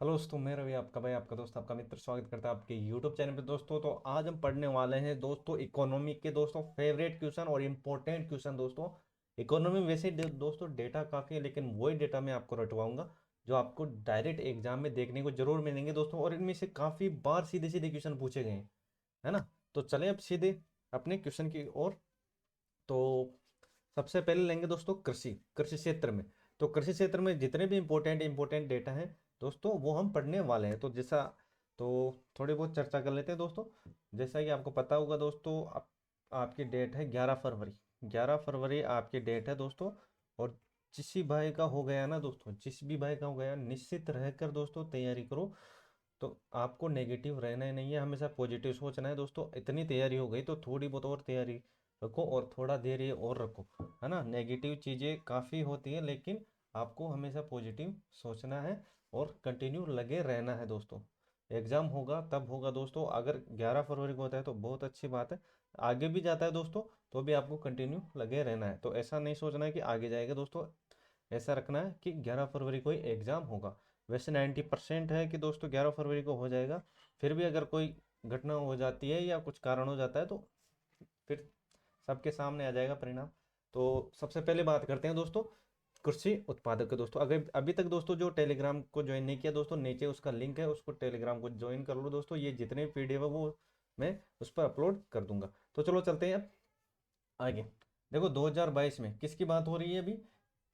Hello दोस्तों, मैं रवि, आपका भाई, आपका दोस्त, आपका मित्र, स्वागत करता है आपके यूट्यूब चैनल पे। दोस्तों तो आज हम पढ़ने वाले हैं दोस्तों इकोनॉमी के दोस्तों फेवरेट क्वेश्चन और इम्पोर्टेंट क्वेश्चन। दोस्तों इकोनॉमी में वैसे दोस्तों डेटा काफ़ी है, लेकिन वही डेटा मैं आपको रटवाऊंगा जो आपको डायरेक्ट एग्जाम में देखने को जरूर मिलेंगे दोस्तों, और इनमें से काफ़ी बार सीधे सीधे क्वेश्चन पूछे गए हैं, है ना। तो चले अब सीधे अपने क्वेश्चन की ओर। तो सबसे पहले लेंगे दोस्तों कृषि कृषि क्षेत्र में। तो कृषि क्षेत्र में जितने भी इंपॉर्टेंट डेटा हैं दोस्तों, वो हम पढ़ने वाले हैं। तो थोड़ी बहुत चर्चा कर लेते हैं दोस्तों। जैसा कि आपको पता होगा दोस्तों, आपकी डेट है 11 फरवरी। 11 फरवरी आपकी डेट है दोस्तों। और जिस भी भाई का हो गया ना दोस्तों, जिस भी भाई का हो गया, निश्चित रहकर दोस्तों तैयारी करो। तो आपको नेगेटिव रहना ही नहीं है, हमेशा पॉजिटिव सोचना है दोस्तों। इतनी तैयारी हो गई तो थोड़ी बहुत और तैयारी रखो, और थोड़ा देर ये और रखो, है ना। नेगेटिव चीज़ें काफ़ी होती है, लेकिन आपको हमेशा पॉजिटिव सोचना है और कंटिन्यू लगे रहना है दोस्तों। एग्ज़ाम होगा तब होगा दोस्तों। अगर 11 फरवरी को होता है तो बहुत अच्छी बात है, आगे भी जाता है दोस्तों तो भी आपको कंटिन्यू लगे रहना है। तो ऐसा नहीं सोचना है कि आगे जाएगा दोस्तों, ऐसा रखना है कि 11 फरवरी को ही एग्ज़ाम होगा। वैसे 90% है कि दोस्तों 11 फरवरी को हो जाएगा। फिर भी अगर कोई घटना हो जाती है या कुछ कारण हो जाता है तो फिर सबके सामने आ जाएगा परिणाम। तो सबसे पहले बात करते हैं दोस्तों कृषि उत्पादक के। दोस्तों अगर अभी तक दोस्तों जो टेलीग्राम को ज्वाइन नहीं किया दोस्तों, नीचे उसका लिंक है, उसको टेलीग्राम को ज्वाइन कर लो दोस्तों। ये जितने भी पीडीएफ है वो मैं उस पर अपलोड कर दूंगा। तो चलो चलते हैं अब आगे। देखो 2022 में किसकी बात हो रही है अभी?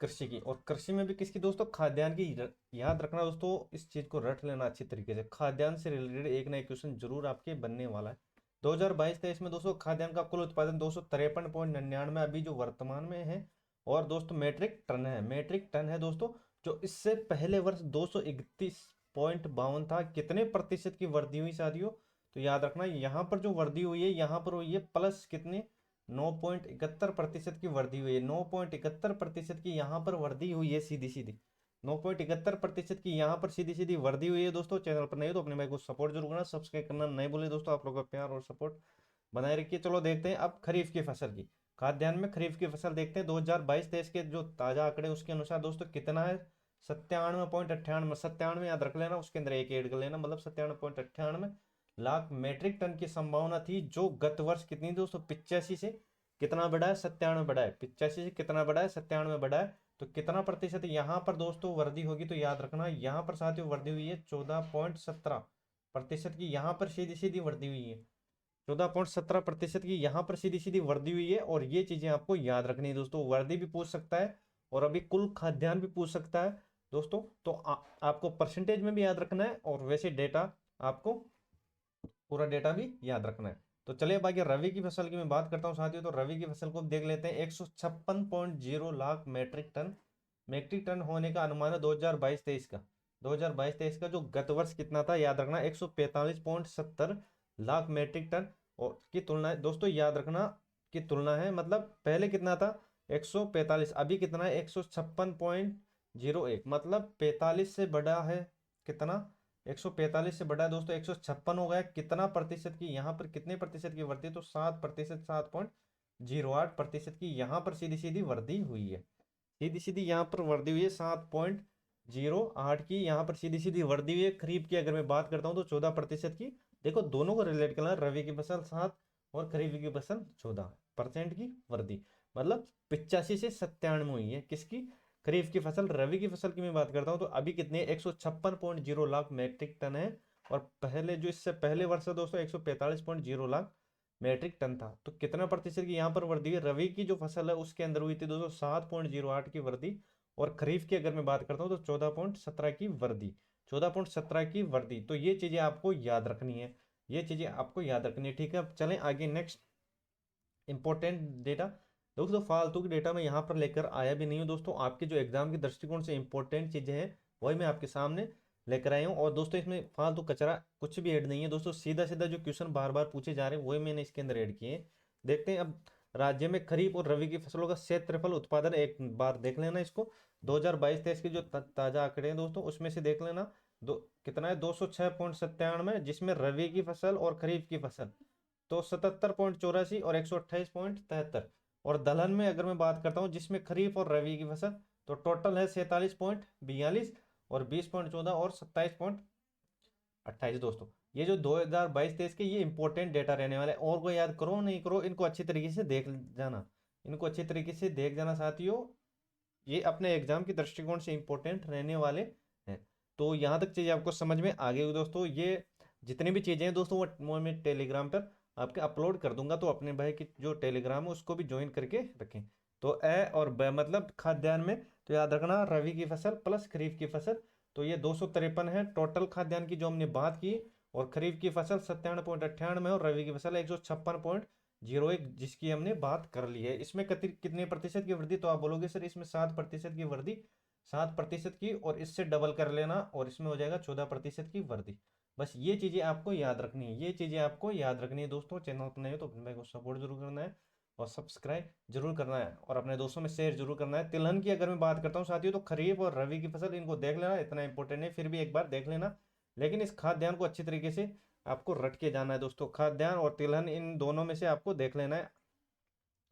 कृषि की। और कृषि में भी किसकी दोस्तों? खाद्यान्न की। याद रखना दोस्तों, इस चीज को रट लेना अच्छी तरीके से। खाद्यान्न से रिलेटेड एक ना एक क्वेश्चन जरूर आपके बनने वाला है। 2022-23 में दोस्तों खाद्यान्न का कुल उत्पादन 253.99 अभी जो वर्तमान में है। और दोस्तों मेट्रिक टन है, मेट्रिक टन है दोस्तों। जो इससे पहले वर्ष 231.52 था। कितने प्रतिशत की वृद्धि हुई साथियों? तो याद रखना, यहाँ पर जो वृद्धि हुई है, यहाँ पर हुई है प्लस कितने? 9.71% की वृद्धि हुई है। 9.71% की यहाँ पर वृद्धि हुई है सीधी सीधी। 9.71% की यहाँ पर सीधी सीधी वृद्धि हुई है दोस्तों। चैनल पर नहीं हो तो अपने भाई को सपोर्ट जरूर करना, सब्सक्राइब करना नहीं भूले दोस्तों। आप लोगों का प्यार और सपोर्ट बनाए रखिए। चलो देखते हैं अब खरीफ की फसल की। खाद्यान्न में खरीफ की फसल देखते हैं। 2022-23 के जो ताजा आंकड़े उसके अनुसार दोस्तों कितना है? 97.98। 97 याद रख लेना, उसके अंदर एक ऐड कर लेना, मतलब 97.98 लाख मेट्रिक टन की संभावना थी। जो गत वर्ष कितनी दोस्तों? 85 से कितना बढ़ा है? 97 बढ़ा है। 85 से कितना बढ़ा है? 97 बढ़ा है। तो कितना प्रतिशत यहाँ पर दोस्तों वृद्धि होगी? तो याद रखना, यहाँ पर साथियों वृद्धि हुई है 14.17% की। यहाँ पर सीधी सीधी वृद्धि हुई है 14.17% की। यहाँ पर सीधी सीधी वृद्धि हुई है। और ये चीजें आपको याद रखनी है दोस्तों। वृद्धि भी पूछ सकता है और अभी कुल खाद्यान्न भी पूछ सकता है दोस्तों। तो आपको परसेंटेज में भी याद रखना है, और वैसे डेटा आपको पूरा डेटा भी याद रखना है। तो चलिए बाकी रवि की फसल की मैं बात करता हूँ साथियों। तो रवि की फसल को देख लेते हैं। 156.0 लाख मेट्रिक टन होने का अनुमान है 2022-23 का। 2022-23 का जो गत वर्ष कितना था याद रखना, 145.70 लाख मेट्रिक टन। और की तुलना है दोस्तों, याद रखना की तुलना है, मतलब पहले कितना था? 145, अभी कितना है? 156.01, मतलब 45 से बड़ा है कितना? 145 से बढ़ा है दोस्तों 156 हो गया। कितना प्रतिशत की यहाँ पर, कितने प्रतिशत की वृद्धि? तो 7%, 7.08% की यहाँ पर सीधी सीधी वृद्धि हुई है। सीधी सीधी यहाँ पर वृद्धि हुई है 7.08 की, यहाँ पर सीधी सीधी वृद्धि हुई है। खरीफ की अगर मैं बात करता हूँ तो 14% की। देखो दोनों को रिलेट करना, रवि की फसल 7 और खरीफ की फसल 14% की वृद्धि, मतलब 85 से 97 हुई है। किसकी? खरीफ की फसल। रवि की फसल की मैं बात करता हूँ तो अभी कितने? 156.0 लाख मेट्रिक टन है। और पहले जो इससे पहले वर्ष है दोस्तों 145.0 लाख मेट्रिक टन था। तो कितना प्रतिशत की यहाँ पर वृद्धि है? रवि की जो फसल है उसके अंदर हुई थी दोस्तों 7.08 की वृद्धि। और खरीफ की अगर मैं बात करता हूँ तो 14.17 की वृद्धि। 14.17 की वृद्धि। तो ये चीजें आपको याद रखनी है, ये चीजें आपको याद रखनी है। ठीक है, अब चलें आगे नेक्स्ट इंपॉर्टेंट डेटा। दोस्तों फालतू की डेटा मैं यहाँ पर लेकर आया भी नहीं हूँ दोस्तों। आपके जो एग्जाम के दृष्टिकोण से इंपॉर्टेंट चीजें हैं वही मैं आपके सामने लेकर आया हूँ। और दोस्तों इसमें फालतू कचरा कुछ भी ऐड नहीं है दोस्तों। सीधा सीधा जो क्वेश्चन बार बार पूछे जा रहे हैं वही मैंने इसके अंदर ऐड किए हैं। देखते हैं अब राज्य में खरीफ और रबी की फसलों का क्षेत्रफल उत्पादन एक बार देख लेना इसको। 2022-23 के जो ताजा आंकड़े हैं दोस्तों उसमें से देख लेना। दो कितना है? 206.97, जिसमें रबी की फसल और खरीफ की फसल तो 77.84 और 128.73। और दलहन में अगर मैं बात करता हूँ जिसमें खरीफ और रबी की फसल, तो टोटल है 47.42 और 20.14 और 27.28 दोस्तों। ये जो 2022-23 के ये इंपॉर्टेंट डेटा रहने वाले हैं, और को याद करो नहीं करो, इनको अच्छी तरीके से देख जाना, इनको अच्छी तरीके से देख जाना साथियों, ये अपने एग्जाम के दृष्टिकोण से इंपॉर्टेंट रहने वाले हैं। तो यहाँ तक चीज़ें आपको समझ में आ गई दोस्तों। ये जितनी भी चीज़ें हैं दोस्तों वो मैं टेलीग्राम पर आपके अपलोड कर दूंगा, तो अपने भाई की जो टेलीग्राम है उसको भी ज्वाइन करके रखें। तो ए और ब मतलब खाद्यान्न में तो याद रखना रबी की फसल प्लस खरीफ की फसल, तो ये 253 है टोटल खाद्यान्न की जो हमने बात की, और खरीफ की फसल 97.98 और रबी की फसल 156.01 जिसकी हमने बात कर ली है। इसमें कितने प्रतिशत की वृद्धि, तो आप बोलोगे सर इसमें 7% की वृद्धि, 7% की, और इससे डबल कर लेना और इसमें हो जाएगा 14% की वृद्धि। बस ये चीज़ें आपको याद रखनी है, ये चीज़ें आपको याद रखनी है दोस्तों। चैनल पर नए हो तो अपने भाई को सपोर्ट जरूर करना है और सब्सक्राइब जरूर करना है और अपने दोस्तों में शेयर जरूर करना है। तिलहन की अगर मैं बात करता हूँ साथियों, तो खरीफ और रबी की फसल इनको देख लेना, इतना इंपॉर्टेंट है, फिर भी एक बार देख लेना, लेकिन इस खाद्यान्न को अच्छी तरीके से आपको रट के जाना है दोस्तों। खाद्यान्न और तिलहन इन दोनों में से आपको देख लेना है।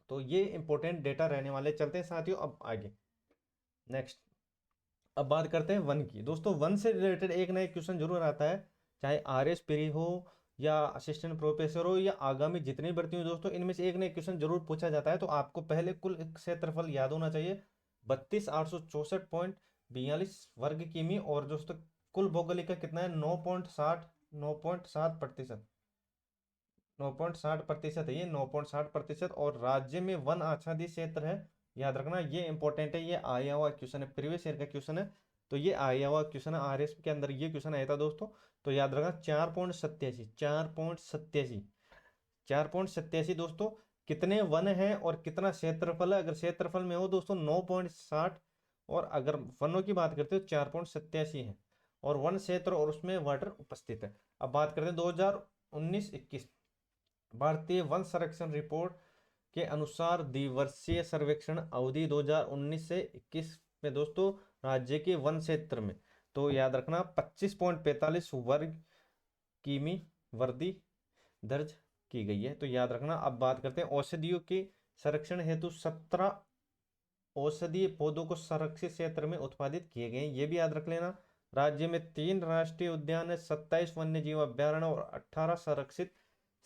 तो ये इंपॉर्टेंट डेटा रहने वाले। चलते हैं साथियों अब आगे नेक्स्ट। अब बात करते हैं वन की दोस्तों। वन से रिलेटेड एक ना एक क्वेश्चन जरूर आता है, चाहे RS प्री हो या असिस्टेंट प्रोफेसर हो या आगामी जितनी भर्ती हो दोस्तों, इनमें से एक ना एक क्वेश्चन जरूर पूछा जाता है। तो आपको पहले कुल क्षेत्रफल याद होना चाहिए 32,864.42 वर्ग किमी, और दोस्तों कुल भौगोलिक का कितना है 9.60 9.60% है, ये 9.60%। और राज्य में वन आच्छादित क्षेत्र है, याद रखना ये इंपॉर्टेंट है, ये आया हुआ क्वेश्चन है, प्रीवियस ईयर का क्वेश्चन है, तो ये आया हुआ क्वेश्चन है, RS के अंदर ये क्वेश्चन आया था दोस्तों। तो याद रखना 4.87 4.87 4.87 दोस्तों, कितने वन है और कितना क्षेत्रफल है। अगर क्षेत्रफल में हो दोस्तों 9.60, और अगर वनों की बात करते हो 4.87 है, और वन क्षेत्र और उसमें वाटर उपस्थित है। अब बात करते हैं 2019-21 भारतीय वन संरक्षण रिपोर्ट के अनुसार द्विवर्षीय सर्वेक्षण अवधि 2019 से 21 में दोस्तों राज्य के वन क्षेत्र में, तो याद रखना 25.45 वर्ग किमी वृद्धि दर्ज की गई है। तो याद रखना। अब बात करते हैं औषधियों के संरक्षण हेतु 17 औषधीय पौधों को संरक्षित क्षेत्र में उत्पादित किए गए, ये भी याद रख लेना। राज्य में 3 राष्ट्रीय उद्यान है, 27 वन्य जीव अभ्यारण्य और 18 संरक्षित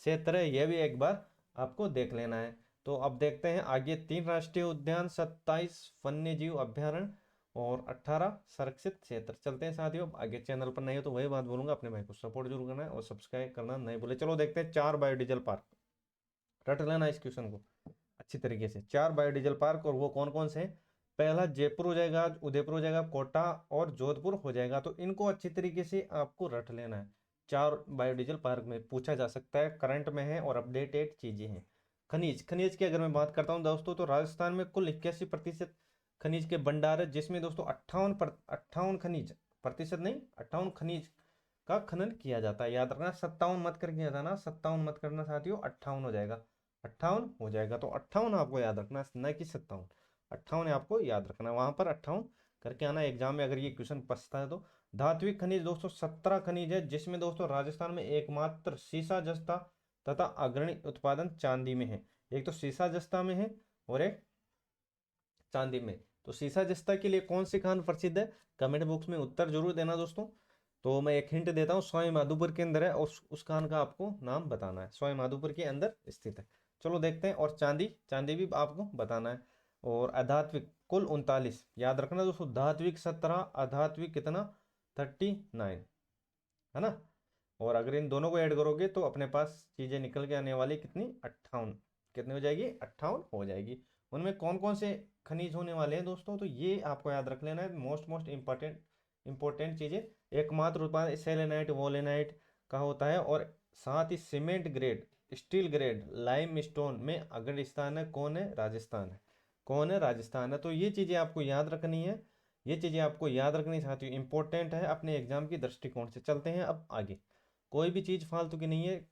क्षेत्र है, यह भी एक बार आपको देख लेना है। तो अब देखते हैं आगे, 3 राष्ट्रीय उद्यान, 27 वन्य जीव अभ्यारण्य और 18 संरक्षित क्षेत्र। चलते हैं साथियों आगे। चैनल पर नहीं हो तो वही बात बोलूंगा, अपने भाई को सपोर्ट जरूर करना है और सब्सक्राइब करना नहीं भूले। चलो देखते हैं 4 बायोडीजल पार्क, रट लेना इस क्वेश्चन को अच्छी तरीके से। 4 बायोडीजल पार्क, और वो कौन कौन से हैं। पहला जयपुर हो जाएगा, उदयपुर हो जाएगा, कोटा और जोधपुर हो जाएगा। तो इनको अच्छी तरीके से आपको रट लेना है। 4 बायोडीजल पार्क में पूछा जा सकता है, करंट में है और अपडेटेड चीजें हैं। खनिज की अगर मैं बात करता हूँ दोस्तों, तो राजस्थान में कुल 81% खनिज के भंडार है, जिसमें दोस्तों 58 खनिज, प्रतिशत नहीं 58 खनिज का खनन किया जाता है। याद रखना 57 मत कर किया जाना, 57 मत करना साथियों, 58 हो जाएगा, 58 हो जाएगा। तो 58 आपको याद रखना, न कि 57, 58 आपको याद रखना, वहां पर 58 करके आना एग्जाम में अगर ये क्वेश्चन पछता है तो। धात्विक खनिज दोस्तों 17 खनिज है, जिसमें दोस्तों राजस्थान में एकमात्र सीसा जस्ता तथा अग्रणी उत्पादन चांदी में है। एक तो सीसा जस्ता में है और एक चांदी में। तो सीसा जस्ता के लिए कौन सी खान प्रसिद्ध है, कमेंट बॉक्स में उत्तर जरूर देना दोस्तों। तो मैं एक हिंट देता हूँ, सवाई माधोपुर के अंदर है और उस खान का आपको नाम बताना है, सवाई माधोपुर के अंदर स्थित है। चलो देखते हैं। और चांदी भी आपको बताना है। और अधात्विक कुल 39, याद रखना दोस्तों, धात्विक 17, अधात्विक कितना 39, है ना। और अगर इन दोनों को ऐड करोगे तो अपने पास चीजें निकल के आने वाली कितनी 58, कितनी हो जाएगी 58 हो जाएगी। उनमें कौन कौन से खनिज होने वाले हैं दोस्तों, तो ये आपको याद रख लेना है, मोस्ट इंपॉर्टेंट चीजें। एकमात्र उत्पादन सेलेनाइट वोलेनाइट का होता है, और साथ ही cement grade, steel grade, limestone में अग्रणी स्थान है, कौन है राजस्थान है, कौन है राजस्थान है। तो ये चीजें आपको याद रखनी है, ये चीजें आपको याद रखनी साथियों, इंपॉर्टेंट है अपने एग्जाम की दृष्टिकोण से। चलते हैं अब आगे। कोई भी चीज़ फालतू की नहीं है,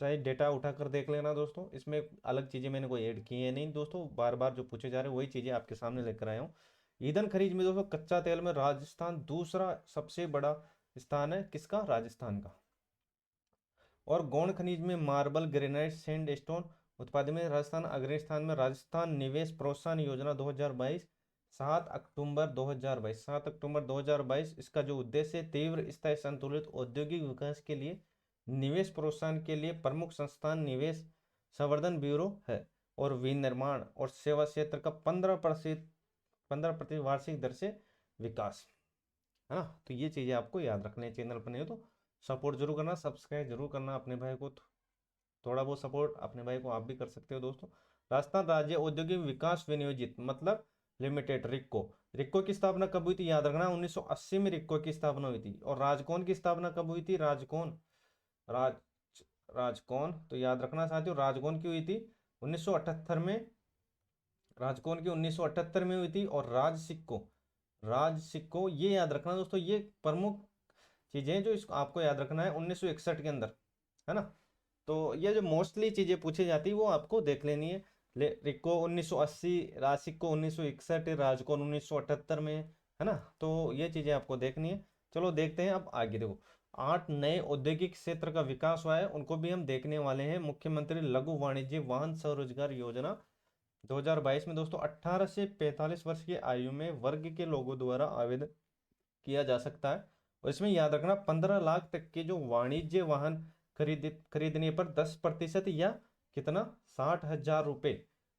चाहे डेटा उठा कर देख लेना दोस्तों, इसमें अलग चीज़ें मैंने कोई ऐड की है नहीं दोस्तों, बार बार जो पूछे जा रहे हैं वही चीज़ें आपके सामने लेकर आया हूँ। ईंधन खनिज में दोस्तों कच्चा तेल में राजस्थान दूसरा सबसे बड़ा स्थान है, किसका राजस्थान का। और गौण खनिज में मार्बल, ग्रेनाइट, सैंड स्टोन उत्पादन में राजस्थान अग्रणी स्थान में। राजस्थान निवेश प्रोत्साहन योजना 2022 7 अक्टूबर 2022, 7 अक्टूबर 2022। इसका जो उद्देश्य है, तीव्र स्थायी संतुलित औद्योगिक विकास के लिए निवेश प्रोत्साहन के लिए प्रमुख संस्थान निवेश संवर्धन ब्यूरो है और विनिर्माण और सेवा क्षेत्र का 15% वार्षिक दर से विकास, है ना। तो ये चीजें आपको याद रखनी है। चैनल पर नहीं हो तो सपोर्ट जरूर करना, सब्सक्राइब जरूर करना अपने भाई को, थोड़ा बहुत सपोर्ट अपने भाई को आप भी कर सकते हो दोस्तों। राजस्थान राज्य औद्योगिक विकास विनियोजित मतलब लिमिटेड, रिक्को। रिक्को की स्थापना कब हुई थी, याद रखना, 1980 में रिक्को की स्थापना हुई थी। और राजकौन की स्थापना कब हुई थी, राजकौन, राज राजकौन, तो याद रखना साथियों, राजकौन की हुई थी 1978 में, राजकौन की 1978 में हुई थी। और राज सिक्को, राज सिक्को, ये याद रखना दोस्तों, ये प्रमुख चीजें जो इसको आपको याद रखना है 1961 के अंदर, है ना। तो ये जो मोस्टली चीजें पूछी जाती है वो आपको देख लेनी है। रिक्को 1980, राज सिक्को 1961, राजकौन 1978 में, है ना। तो ये चीजें आपको देखनी है। चलो देखते हैं अब आगे। देखो 8 नए औद्योगिक क्षेत्र का विकास हुआ है, उनको भी हम देखने वाले हैं। मुख्यमंत्री लघु वाणिज्य वाहन स्वरोजगार योजना 2022 में दोस्तों 18 से 45 वर्ष की आयु में वर्ग के लोगों द्वारा आवेदन किया जा सकता है। और इसमें याद रखना 15 लाख तक के जो वाणिज्य वाहन खरीदने पर 10% या कितना 60,000 रुपये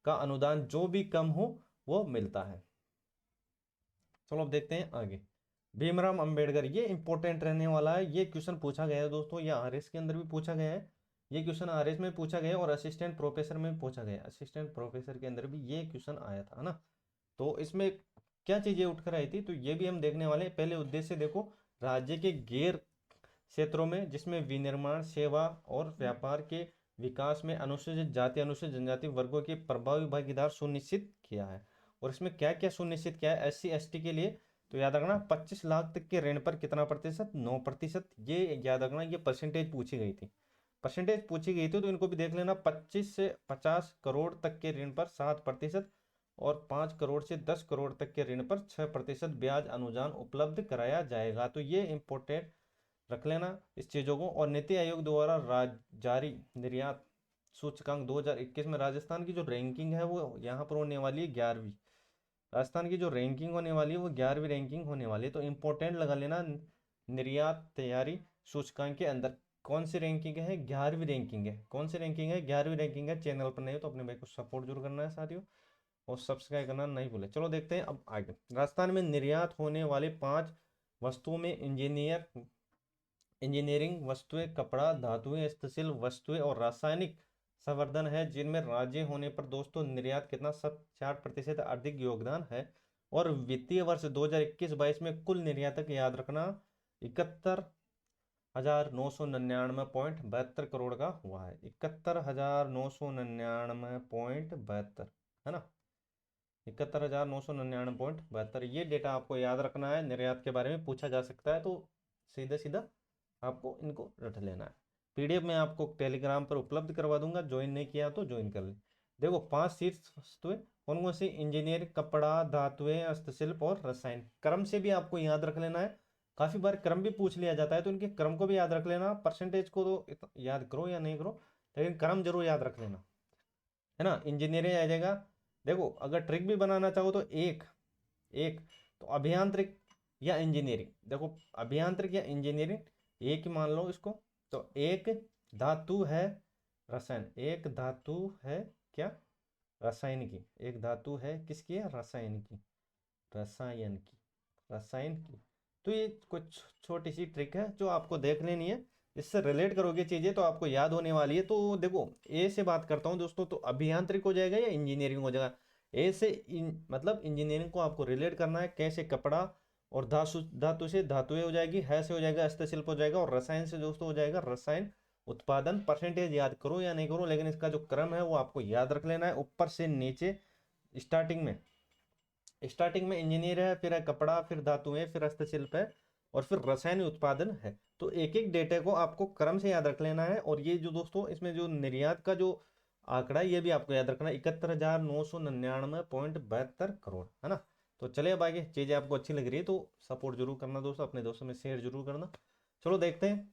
का अनुदान जो भी कम हो वो मिलता है। चलो अब देखते हैं आगे। भीमराव अंबेडकर, ये इंपॉर्टेंट रहने वाला है, ये क्वेश्चन पूछा गया है दोस्तों, ये आरएस के अंदर भी पूछा गया है, ये क्वेश्चन आरएस में पूछा गया और असिस्टेंट प्रोफेसर में पूछा गया, असिस्टेंट प्रोफेसर के अंदर भी ये क्वेश्चन आया था ना। तो इसमें क्या चीजें उठकर आई थी तो ये भी हम देखने वाले हैं। पहले उद्देश्य देखो, राज्य के गैर क्षेत्रों में जिसमें विनिर्माण, सेवा और व्यापार के विकास में अनुसूचित जाति, अनुसूचित जनजाति वर्गों की प्रभावी भागीदार सुनिश्चित किया है। और इसमें क्या क्या सुनिश्चित किया है, SC ST के लिए तो याद रखना 25 लाख तक के ऋण पर कितना प्रतिशत, 9%। ये याद रखना, ये परसेंटेज पूछी गई थी, परसेंटेज पूछी गई थी, तो इनको भी देख लेना। 25 से 50 करोड़ तक के ऋण पर 7% और 5 करोड़ से 10 करोड़ तक के ऋण पर 6% ब्याज अनुदान उपलब्ध कराया जाएगा। तो ये इंपॉर्टेंट रख लेना इस चीज़ों को। और नीति आयोग द्वारा जारी निर्यात सूचकांक 2021 में राजस्थान की जो रैंकिंग है वो यहाँ पर होने वाली है 11वीं। राजस्थान की जो रैंकिंग होने वाली है वो 11वीं रैंकिंग होने वाली है। तो इंपॉर्टेंट लगा लेना, निर्यात तैयारी सूचकांक के अंदर कौन सी रैंकिंग है, 11वीं रैंकिंग है। कौन सी रैंकिंग है, 11वीं रैंकिंग है। चैनल पर नहीं हो तो अपने भाई को सपोर्ट जरूर करना है साथियों, और सब्सक्राइब करना नहीं भूले। चलो देखते हैं अब आगे। राजस्थान में निर्यात होने वाले 5 वस्तुओं में इंजीनियरिंग वस्तुएं, कपड़ा, धातुएं, हस्तशिल्प वस्तुएं और रासायनिक संवर्धन है, जिनमें राज्य होने पर दोस्तों निर्यात कितना 60% अधिक योगदान है। और वित्तीय वर्ष 2021-22 में कुल निर्यातक याद रखना 71,999.72 करोड़ का हुआ है, 71,999.72, है ना, 71,999.72। ये डेटा आपको याद रखना है, निर्यात के बारे में पूछा जा सकता है, तो सीधा सीधा आपको इनको रट लेना है। PDF में आपको टेलीग्राम पर उपलब्ध करवा दूंगा, ज्वाइन नहीं किया तो ज्वाइन कर ले। देखो 5 शीर्ष वस्तुएं कौन कौन सी, इंजीनियर, कपड़ा, धातुएं, हस्तशिल्प और रसायन। क्रम से भी आपको याद रख लेना है, काफी बार क्रम भी पूछ लिया जाता है, तो इनके क्रम को भी याद रख लेना। परसेंटेज को तो याद करो या नहीं करो, लेकिन क्रम जरूर याद रख लेना, है ना। इंजीनियरिंग आ जाएगा। देखो अगर ट्रिक भी बनाना चाहो तो एक एक तो अभियांत्रिक या इंजीनियरिंग, देखो अभियांत्रिक या इंजीनियरिंग एक ही मान लो इसको। तो एक धातु है रसायन, एक धातु है क्या, रसायन की, एक धातु है किसकी है, रसायन की, रसायन की, रसायन की। तो ये कुछ छोटी सी ट्रिक है जो आपको देख लेनी है, इससे रिलेट करोगे चीजें तो आपको याद होने वाली है। तो देखो ए से बात करता हूँ दोस्तों, तो अभियांत्रिक हो जाएगा या इंजीनियरिंग हो जाएगा। ए से मतलब इंजीनियरिंग को आपको रिलेट करना है, कैसे, कपड़ा और धातु, धातु से धातुएं हो जाएगी, है से हो जाएगा हस्तशिल्प हो जाएगा, और रसायन से दोस्तों हो जाएगा रसायन उत्पादन। परसेंटेज याद करो या नहीं करो, लेकिन इसका जो क्रम है वो आपको याद रख लेना है, ऊपर से नीचे। स्टार्टिंग में इंजीनियर है, फिर है कपड़ा, फिर धातुएं, फिर हस्तशिल्प है, और फिर रसायन उत्पादन है। तो एक एक डेटा को आपको क्रम से याद रख लेना है। और ये जो दोस्तों इसमें जो निर्यात का जो आंकड़ा है ये भी आपको याद रखना है, 71,999.72 करोड़, है ना। तो चलिए अब आगे, चीजें आपको अच्छी लग रही है तो सपोर्ट जरूर करना दोस्तों, अपने दोस्तों में शेयर जरूर करना। चलो देखते हैं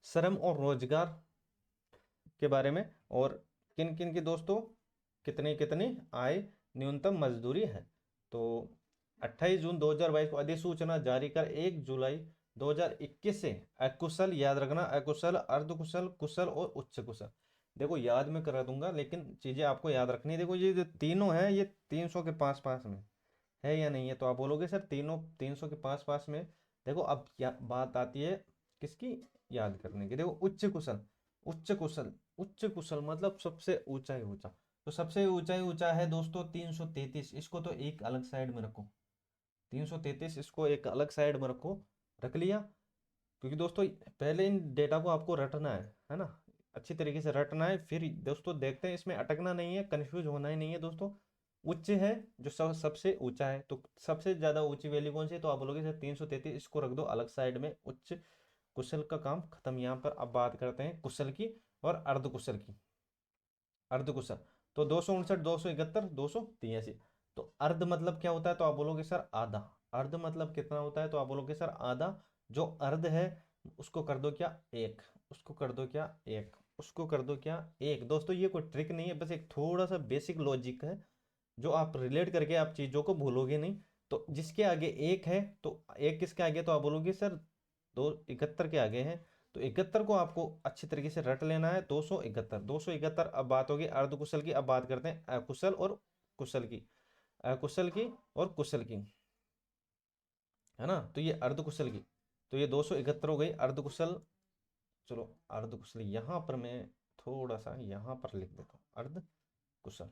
श्रम और रोजगार के बारे में, और किन किन की दोस्तों कितनी कितनी आय न्यूनतम मजदूरी है। तो 28 जून 2022 को अधिसूचना जारी कर 1 जुलाई 2021 से अकुशल, याद रखना, अकुशल, अर्धकुशल, कुशल और उच्च कुशल। देखो याद में करा दूंगा, लेकिन चीजें आपको याद रखनी है। देखो ये जो तीनों है ये 300 के पास पास में है या नहीं है, तो आप बोलोगे सर तीनों 300 के पास पास में। देखो अब क्या बात आती है किसकी, याद करने की। देखो उच्च कुशल, उच्च कुशल, उच्च कुशल मतलब सबसे ऊंचा ही ऊंचा। तो सबसे ऊंचा ही ऊंचा है दोस्तों 333। इसको तो एक अलग साइड में रखो, 333 इसको एक अलग साइड में रखो। रख लिया, क्योंकि दोस्तों पहले इन डेटा को आपको रटना है ना, अच्छी तरीके से रटना है। फिर दोस्तों देखते हैं, इसमें अटकना नहीं है, कंफ्यूज होना ही नहीं है दोस्तों। उच्च है जो सबसे ऊंचा है, तो सबसे ज्यादा ऊंची वैल्यू कौन सी है, तो आप बोलोगे सर 333, इसको रख दो अलग साइड में। उच्च कुशल का काम खत्म। यहाँ पर अब बात करते हैं कुशल की और अर्धकुशल की। अर्धकुशल तो 259, 271, 283। तो अर्ध मतलब क्या होता है, तो आप बोलोगे सर आधा। अर्ध मतलब कितना होता है, तो आप बोलोगे सर आधा। जो अर्ध है उसको कर दो क्या एक, उसको कर दो क्या एक, उसको कर दो क्या एक। दोस्तों ये कोई ट्रिक नहीं है, बस एक थोड़ा सा बेसिक लॉजिक है जो आप रिलेट करके आप चीजों को भूलोगे नहीं। तो जिसके आगे एक है, तो एक किसके आगे, तो आप बोलोगे सर 271 के आगे है। तो 71 को आपको अच्छी तरीके से रट लेना है, 271, 271। अब बात होगी अर्धकुशल की। अब बात करते हैं अकुशल और कुशल की, अकुशल की और कुशल की, है ना। तो ये अर्धकुशल की, तो ये 271 हो गई अर्धकुशल। चलो अर्धकुशल यहाँ पर मैं थोड़ा सा यहाँ पर लिख देता हूँ अर्धकुशल,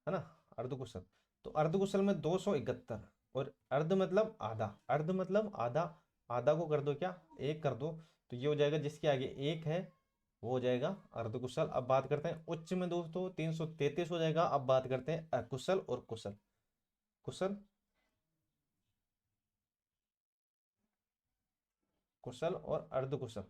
है ना, अर्धकुशल। तो अर्धकुशल में 271, और अर्ध मतलब आधा, अर्ध मतलब आधा, आधा को कर दो क्या एक कर दो। तो ये हो जाएगा जिसके आगे एक है वो हो जाएगा अर्धकुशल। अब बात करते हैं उच्च में दोस्तों 333 हो जाएगा। अब बात करते हैं अकुशल और कुशल, कुशल, कुशल और अर्धकुशल,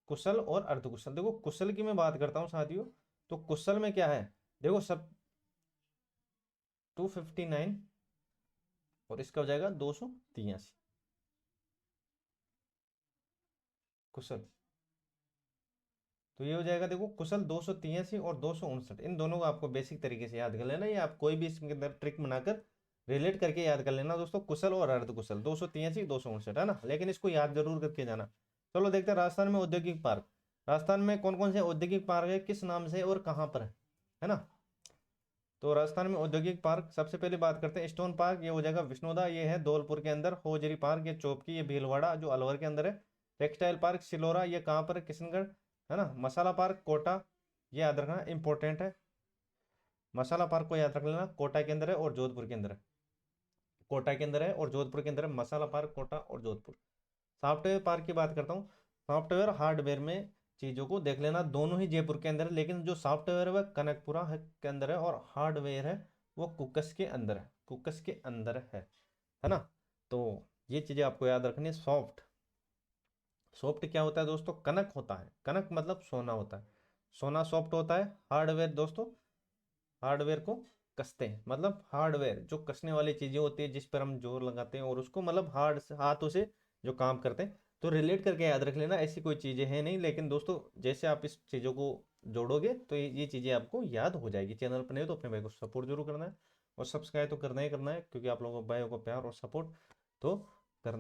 कुशल और अर्धकुशल। देखो कुशल की मैं बात करता हूँ साथियों, तो कुशल में क्या है, देखो सब 259, और इसका हो जाएगा 283 कुशल। तो ये हो जाएगा देखो कुशल 283 और 259, इन दोनों को आपको बेसिक तरीके से याद कर लेना। ये आप कोई भी इसके अंदर ट्रिक बनाकर रिलेट करके याद कर लेना दोस्तों, कुशल और अर्धकुशल 283, 259, है ना, लेकिन इसको याद जरूर करके जाना। चलो देखते हैं राजस्थान में औद्योगिक पार्क। राजस्थान में कौन कौन से औद्योगिक पार्क है, किस नाम से और कहाँ पर है ना। तो राजस्थान में औद्योगिक पार्क सबसे पहले बात करते हैं स्टोन पार्क, ये हो जाएगा विष्णुदा, ये है धौलपुर के अंदर। होजरी पार्क ये चौपकी, ये भीलवाड़ा जो अलवर के अंदर है। टेक्सटाइल पार्क सिलोरा, ये कहाँ पर है, किशनगढ़, है ना। मसाला पार्क कोटा, ये याद रखना इंपॉर्टेंट है। मसाला पार्क को याद रख लेना, कोटा के अंदर है और जोधपुर के अंदर है। कोटा के अंदर है और जोधपुर के अंदर है मसाला पार्क, कोटा और जोधपुर। सॉफ्टवेयर पार्क की बात करता हूँ, सॉफ्टवेयर हार्डवेयर में चीज़ों को देख लेना, दोनों ही जयपुर के अंदर है, लेकिन जो सॉफ्टवेयर है वह कनकपुरा के अंदर है, और हार्डवेयर है वो कुकस के अंदर है, कुकस के अंदर है ना। तो ये चीज़ें आपको याद रखनी है। सॉफ्ट, सॉफ्ट क्या होता है दोस्तों, कनक होता है, कनक मतलब सोना होता है, सोना सॉफ्ट होता है। हार्डवेयर दोस्तों, हार्डवेयर को कसते हैं, मतलब हार्डवेयर जो कसने वाली चीजें होती है जिस पर हम जोर लगाते हैं और उसको मतलब हार्ड से हाथों से जो काम करते हैं। तो रिलेट करके याद रख लेना, ऐसी कोई चीजें हैं नहीं, लेकिन दोस्तों जैसे आप इस चीजों को जोड़ोगे तो ये चीजें आपको याद हो जाएगी। चैनल पर नहीं तो अपने भाई को सपोर्ट जरूर करना है, और सब्सक्राइब तो करना ही करना है, क्योंकि आप लोगों को भाइयों को प्यार और सपोर्ट तो कर,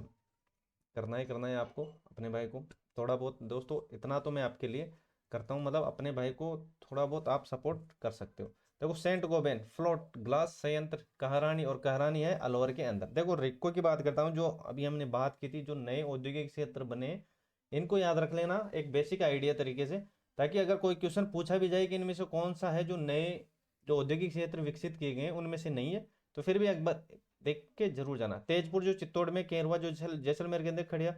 करना ही करना है आपको अपने भाई को। थोड़ा बहुत दोस्तों इतना तो मैं आपके लिए करता हूँ, मतलब अपने भाई को थोड़ा बहुत आप सपोर्ट कर सकते हो। देखो सेंट गोबेन फ्लोट ग्लास संयंत्र कहारानी, और कहारानी है अलवर के अंदर। देखो रिक्को की बात करता हूँ, जो अभी हमने बात की थी, जो नए औद्योगिक क्षेत्र बने, इनको याद रख लेना एक बेसिक आइडिया तरीके से, ताकि अगर कोई क्वेश्चन पूछा भी जाए कि इनमें से कौन सा है जो नए जो औद्योगिक क्षेत्र विकसित किए गए हैं उनमें से नहीं है, तो फिर भी एक बार देख के जरूर जाना। तेजपुर जो चित्तौड़ में, केरवा जो जैसलमेर के अंदर, खड़िया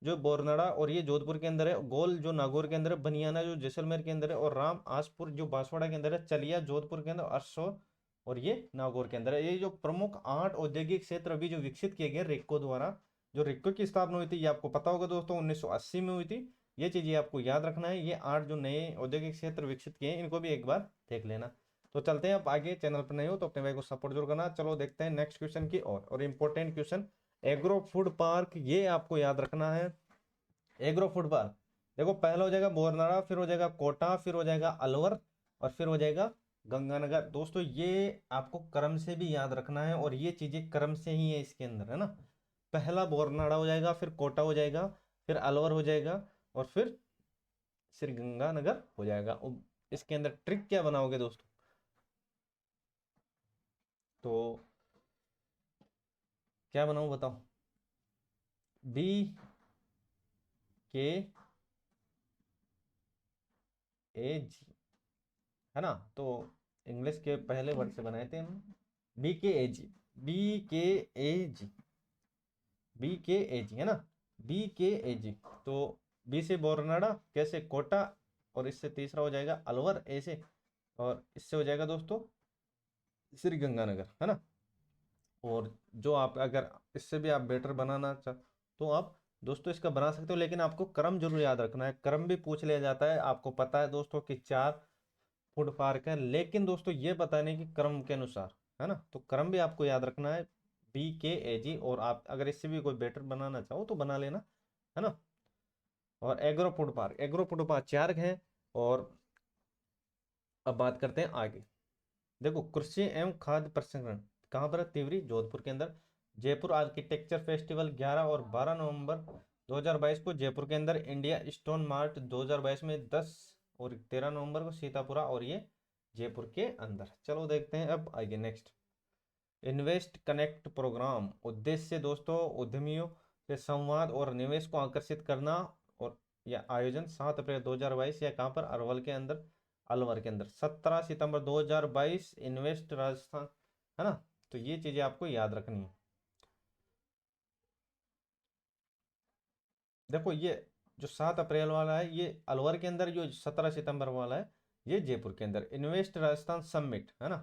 जो बोरनाड़ा और ये जोधपुर के अंदर है, गोल जो नागौर के अंदर है, बनियाना जो जैसलमेर के अंदर है, और राम आसपुर जो बांसवाड़ा के अंदर है, चलिया जोधपुर के अंदर, अरसोर और ये नागौर के अंदर है। ये जो प्रमुख 8 औद्योगिक क्षेत्र अभी जो विकसित किए गए रिक्को द्वारा। जो रिक्को की स्थापना हुई थी ये आपको पता होगा दोस्तों 1980 में हुई थी। ये चीजें आपको याद रखना है। ये 8 जो नए औद्योगिक क्षेत्र विकसित किए हैं इनको भी एक बार देख लेना। तो चलते हैं आप आगे, चैनल पर नहीं हो तो अपने भाई को सपोर्ट जरूर करना। चलो देखते हैं नेक्स्ट क्वेश्चन की और important question. Agro food park ये आपको याद रखना है। एग्रो फूड पार्क देखो पहला हो जाएगा बोरनाड़ा, फिर हो जाएगा कोटा, फिर हो जाएगा अलवर, और फिर हो जाएगा गंगानगर दोस्तों, ये आपको क्रम से भी याद रखना है और ये चीजें क्रम से ही है इसके अंदर, है ना। पहला बोरनाड़ा हो जाएगा, फिर कोटा हो जाएगा, फिर अलवर हो जाएगा, और फिर श्री गंगानगर हो जाएगा। इसके अंदर ट्रिक क्या बनाओगे दोस्तों, तो क्या बनाऊं बताओ। बी के ए जी, है ना। तो इंग्लिश के पहले वर्ड से बनाए थे हम, बी के ए जी, बी के ए जी, बी के ए जी, है ना, बी के ए जी। तो बी से बोरनाड़ा, कैसे कोटा, और इससे तीसरा हो जाएगा अलवर, ए से, और इससे हो जाएगा दोस्तों श्री गंगानगर, है ना। और जो आप अगर इससे भी आप बेटर बनाना चाह तो आप दोस्तों इसका बना सकते हो, लेकिन आपको क्रम जरूर याद रखना है। क्रम भी पूछ लिया जाता है, आपको पता है दोस्तों कि 4 फुट पार्क है, लेकिन दोस्तों ये पता नहीं कि क्रम के अनुसार, है ना। तो क्रम भी आपको याद रखना है, बी के ए जी। और आप अगर इससे भी कोई बेटर बनाना चाहो तो बना लेना, है ना। और agro food park, agro food park 4 हैं। और अब बात करते हैं आगे। देखो, कृषि एवं खाद्य प्रसंस्करण कहाँ पर है, तिवरी, जोधपुर के अंदर। जयपुर आर्किटेक्चर फेस्टिवल 11 और 12 नवंबर 2022 को जयपुर के अंदर। इंडिया स्टोन मार्ट 2022 में 10 और 13 नवंबर को सीतापुरा, और ये जयपुर के अंदर। चलो देखते हैं अब आगे नेक्स्ट। इन्वेस्ट कनेक्ट प्रोग्राम उद्देश्य दोस्तों उद्यमियों से संवाद और निवेश को आकर्षित करना। और यह आयोजन 7 अप्रैल 2022 या कहाँ पर, अरवल के अंदर, अलवर के अंदर। 17 सितंबर 2022 इन्वेस्ट राजस्थान, है ना। तो ये चीजें आपको याद रखनी है। देखो, ये जो 7 अप्रैल वाला है ये अलवर के अंदर, जो 17 सितंबर वाला है ये जयपुर के अंदर। इन्वेस्ट राजस्थान समिट, है ना।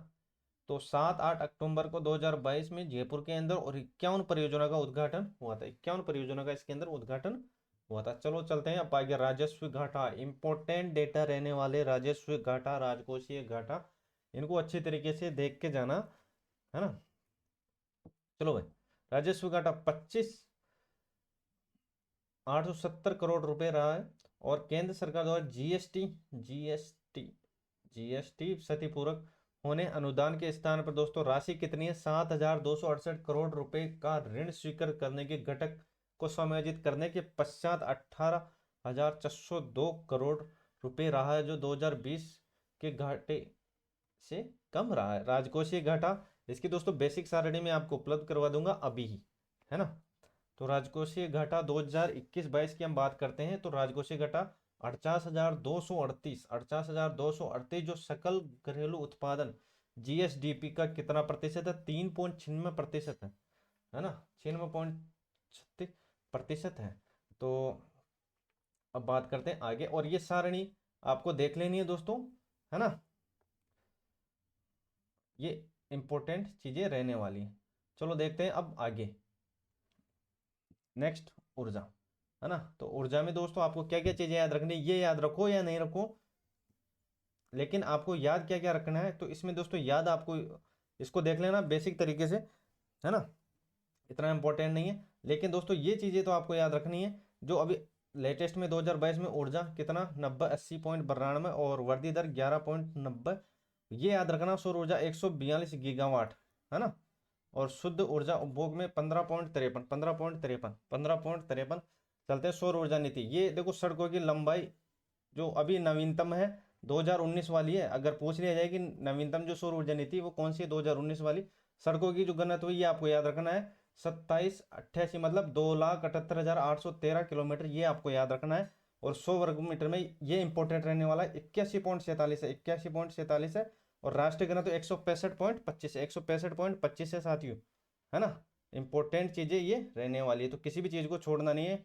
तो 7-8 अक्टूबर को 2022 में जयपुर के अंदर, और 51 परियोजना का उद्घाटन हुआ था। 51 परियोजना का इसके अंदर उद्घाटन हुआ था। चलो चलते हैं अब आगे। राजस्व घाटा, इंपॉर्टेंट डेटा रहने वाले राजस्व घाटा, राजकोषीय घाटा, इनको अच्छी तरीके से देख के जाना, है ना। चलो भाई, राजस्व घाटा 25,870 करोड़ रुपए रहा है। और केंद्र सरकार द्वारा जीएसटी जीएसटी क्षतिपूरक होने अनुदान के स्थान पर दोस्तों राशि कितनी है, 7,268 करोड़ रुपए का ऋण स्वीकार करने के घटक को समायोजित करने के पश्चात 18,402 करोड़ रुपए रहा है, जो 2020 के घाटे से कम रहा है। राजकोषीय घाटा, इसकी दोस्तों बेसिक सारणी में आपको उपलब्ध करवा दूंगा अभी ही, है ना। तो राजकोषीय घाटा 2021-22 की हम बात करते हैं, तो राजकोषीय घाटा 48,238 जो सकल घरेलू उत्पादन जीएसडीपी का कितना प्रतिशत है, 3.96% है ना, 96.36% है। तो अब बात करते हैं आगे, और ये सारणी आपको देख लेनी है दोस्तों, है ना। ये इंपॉर्टेंट चीजें रहने वाली हैं। चलो देखते हैं अब आगे नेक्स्ट, ऊर्जा, है ना। तो ऊर्जा में दोस्तों आपको क्या क्या चीजें याद रखनी, ये याद रखो या नहीं रखो, लेकिन आपको याद क्या क्या रखना है। तो इसमें दोस्तों याद आपको इसको देख लेना बेसिक तरीके से, है ना, इतना इंपॉर्टेंट नहीं है। लेकिन दोस्तों ये चीजें तो आपको याद रखनी है, जो अभी लेटेस्ट में 2022 में ऊर्जा कितना 90 80.92 और वृद्धि दर 11.90, ये याद रखना। सौर ऊर्जा 142 गीगावाट, है ना। और शुद्ध ऊर्जा उपभोग में 15.53 चलते हैं। सौर ऊर्जा नीति, ये देखो सड़कों की लंबाई जो अभी नवीनतम है 2019 वाली है। अगर पूछ लिया जाए कि नवीनतम जो सौर ऊर्जा नीति वो कौन सी है, 2019 वाली। सड़कों की जो घनत्व ये आपको याद रखना है 2788, मतलब 2,78,813 किलोमीटर, ये आपको याद रखना है। और 100 वर्ग मीटर में ये इंपॉर्टेंट रहने वाला है 81.47 है, 81.47 है। और राष्ट्रीय घनत्व 165.25 है, 165.25 है साथियों, है ना। इंपॉर्टेंट चीजें ये रहने वाली है, तो किसी भी चीज को छोड़ना नहीं है।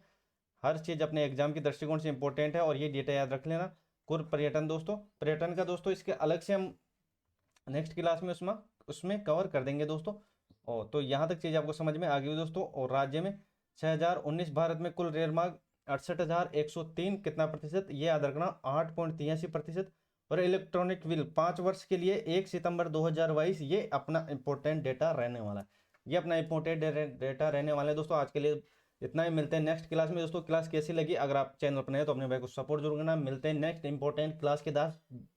हर चीज अपने एग्जाम के दृष्टिकोण से इंपॉर्टेंट है, और ये डेटा याद रख लेना। कुल पर्यटन दोस्तों, पर्यटन का दोस्तों इसके अलग से हम नेक्स्ट क्लास में उसमें उसमें कवर कर देंगे दोस्तों। और तो यहाँ तक चीज आपको समझ में आ गई दोस्तों। और राज्य में 6019, भारत में कुल रेल मार्ग 68,103, कितना प्रतिशत, ये याद रखना 8.83%। और इलेक्ट्रॉनिक बिल 5 वर्ष के लिए 1 सितंबर 2022, ये अपना इंपॉर्टेंट डेटा रहने वाला है। ये अपना इंपॉर्टेंट डेटा रहने वाला है दोस्तों। आज के लिए इतना ही, मिलते हैं नेक्स्ट क्लास में दोस्तों। क्लास कैसी लगी, अगर आप चैनल पर नए तो अपने भाई को सपोर्ट जरूर करना। मिलते हैं नेक्स्ट इंपॉर्टेंट क्लास के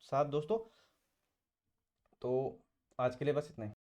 साथ दोस्तों। तो आज के लिए बस इतना ही।